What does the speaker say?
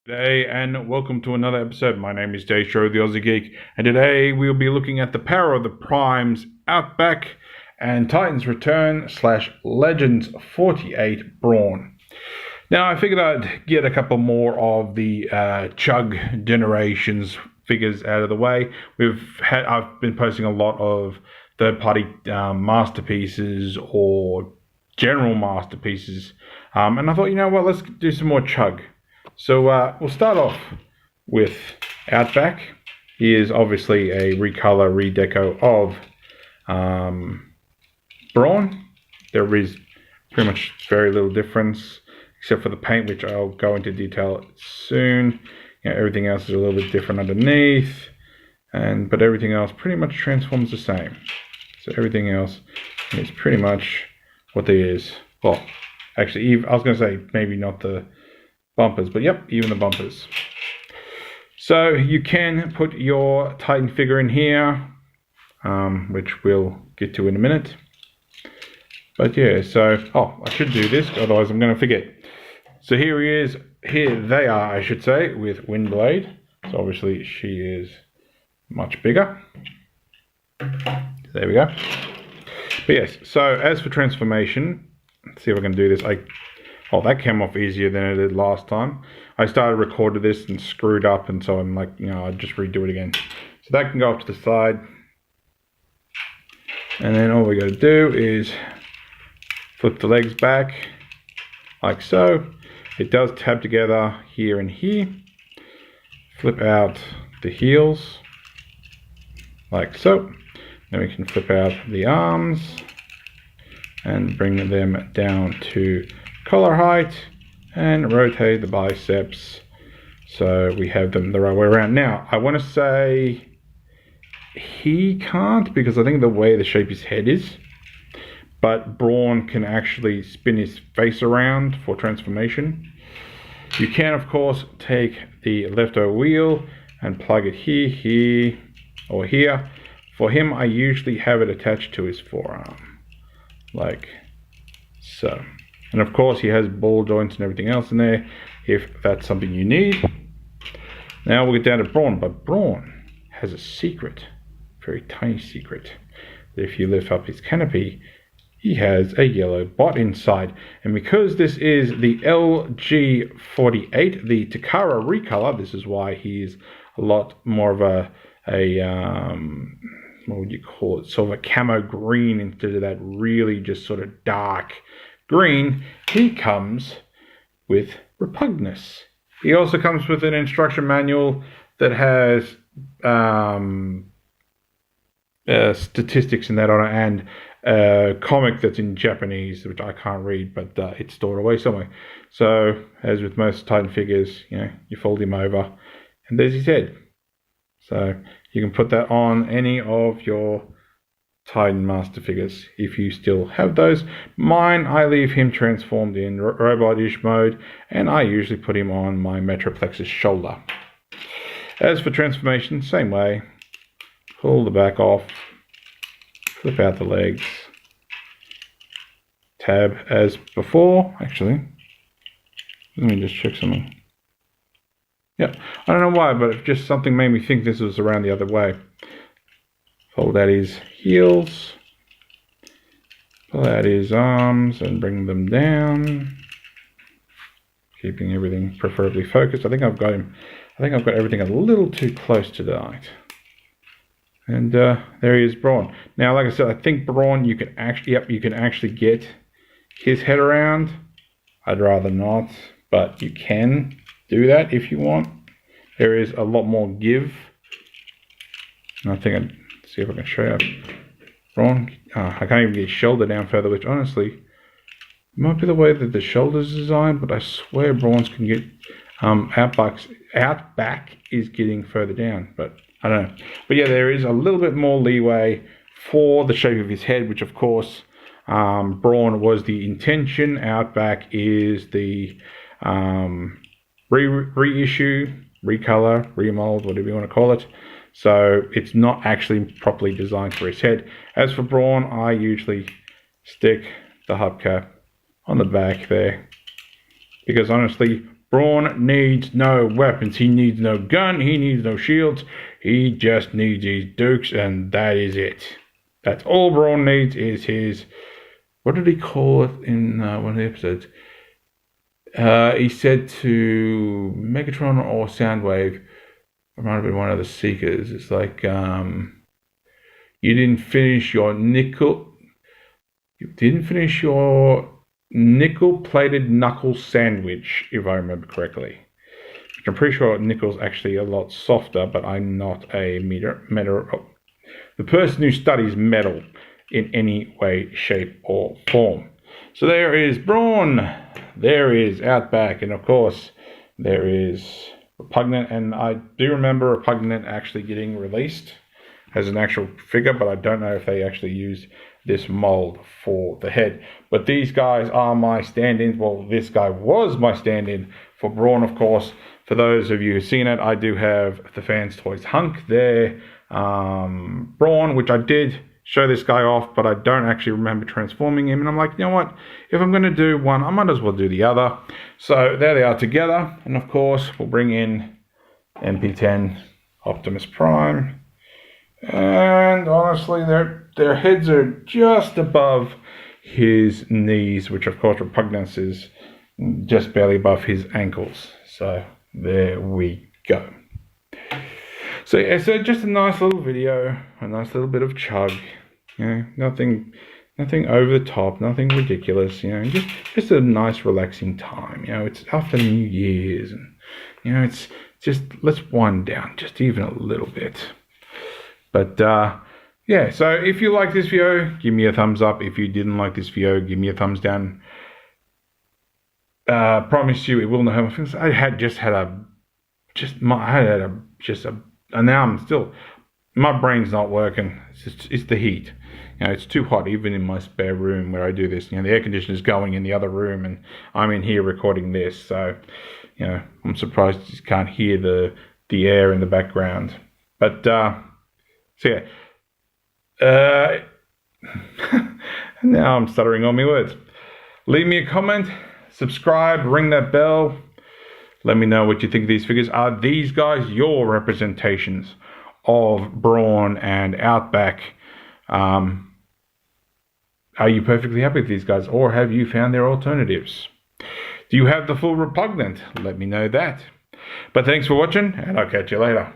Today and welcome to another episode. My name is Daethstro, the Aussie Geek, and today we'll be looking at the power of the Primes Outback and Titans Return / Legends 48 Brawn. Now I figured I'd get a couple more of the Chug Generations figures out of the way. I've been posting a lot of third-party masterpieces or general masterpieces, and I thought, you know what, let's do some more Chug. So we'll start off with Outback. He is obviously a recolor, redeco of Brawn. There is pretty much very little difference except for the paint, which I'll go into detail soon. Everything else is a little bit different underneath, but everything else pretty much transforms the same. So everything else is pretty much what there is. Well, actually, I was going to say maybe not the bumpers, but yep, even the bumpers. So you can put your Titan figure in here, which we'll get to in a minute. But yeah, so, I should do this, otherwise I'm going to forget. So here he is, here they are, I should say, with Windblade. So obviously she is much bigger. There we go. But yes, so as for transformation, let's see if I can do this. That came off easier than it did last time. I started recording this and screwed up, and so I'm like, I'll just redo it again. So that can go up to the side. And then all we got to do is flip the legs back, like so. It does tab together here and here. Flip out the heels, like so. Then we can flip out the arms and bring them down to collar height and rotate the biceps so we have them the right way around. Now I want to say he can't, because I think the way the shape his head is, but Brawn can actually spin his face around for transformation. You can of course take the leftover wheel and plug it here, or here. For him, I usually have it attached to his forearm, like so. And of course he has ball joints and everything else in there, if that's something you need. Now we'll get down to Brawn, but Brawn has a secret, very tiny secret. If you lift up his canopy, he has a yellow bot inside. And because this is the LG48, the Takara recolor, this is why he's a lot more of a what would you call it, sort of a camo green instead of that really just sort of dark green. He comes with Repugnus. He also comes with an instruction manual that has statistics in that on it, and a comic that's in Japanese, which I can't read, but it's stored away somewhere. So, as with most Titan figures, you fold him over, and there's his head. So you can put that on any of your Titan Master figures if you still have those. Mine, I leave him transformed in robot-ish mode, and I usually put him on my Metroplexus shoulder. As for transformation, same way. Pull the back off, flip out the legs, tab as before. Actually, let me just check something. Yep, I don't know why, but just something made me think this was around the other way. Fold out his heels, pull out his arms and bring them down, keeping everything preferably focused. I think I've got everything a little too close to the light. And there he is, Brawn. Now, like I said, I think Brawn, you can actually get his head around. I'd rather not, but you can do that if you want. There is a lot more give. And I think see if I can show you Brawn. I can't even get his shoulder down further, which honestly might be the way that the shoulder's designed, but I swear Brawn's can get Outback is getting further down, but I don't know. But yeah, there is a little bit more leeway for the shape of his head, which of course Brawn was the intention. Outback is the reissue, recolor, remold, whatever you want to call it. So it's not actually properly designed for his head. As for Brawn, I usually stick the hubcap on the back there, because honestly, Brawn needs no weapons. He needs no gun. He needs no shields. He just needs his dukes, and that is it. That's all Brawn needs is his... What did he call it in one of the episodes? He said to Megatron or Soundwave, it might have been one of the Seekers, it's like, you didn't finish your nickel-plated knuckle sandwich, if I remember correctly. Which I'm pretty sure nickel's actually a lot softer, but I'm not a the person who studies metal in any way, shape, or form. So there is Brawn, there is Outback, and of course there is Repugnant, and I do remember Repugnant actually getting released as an actual figure, but I don't know if they actually used this mold for the head. But these guys are my stand-ins. Well, this guy was my stand-in for Brawn, of course. For those of you who've seen it, I do have the Fans Toys Hunk there. Brawn, which I did show this guy off, but I don't actually remember transforming him. And I'm like, you know what? If I'm going to do one, I might as well do the other. So there they are together. And of course, we'll bring in MP10 Optimus Prime. And honestly, their heads are just above his knees, which of course Repugnance is just barely above his ankles. So there we go. So yeah, so just a nice little video, a nice little bit of chug. You know, nothing over the top, nothing ridiculous. You know, just a nice relaxing time. You know, it's after New Year's, and you know, it's just let's wind down just even a little bit. But yeah, so if you like this video, give me a thumbs up. If you didn't like this video, give me a thumbs down. Promise you, it will not hurt my feelings. And now I'm still, my brain's not working. It's the heat. You know, it's too hot, even in my spare room where I do this. You know, the air conditioner's going in the other room, and I'm in here recording this. So, you know, I'm surprised you can't hear the air in the background. But so yeah. Now I'm stuttering on my words. Leave me a comment, subscribe, ring that bell. Let me know what you think of these figures. Are these guys your representations of Brawn and Outback? Are you perfectly happy with these guys, or have you found their alternatives? Do you have the full Repugnant? Let me know that. But thanks for watching, and I'll catch you later.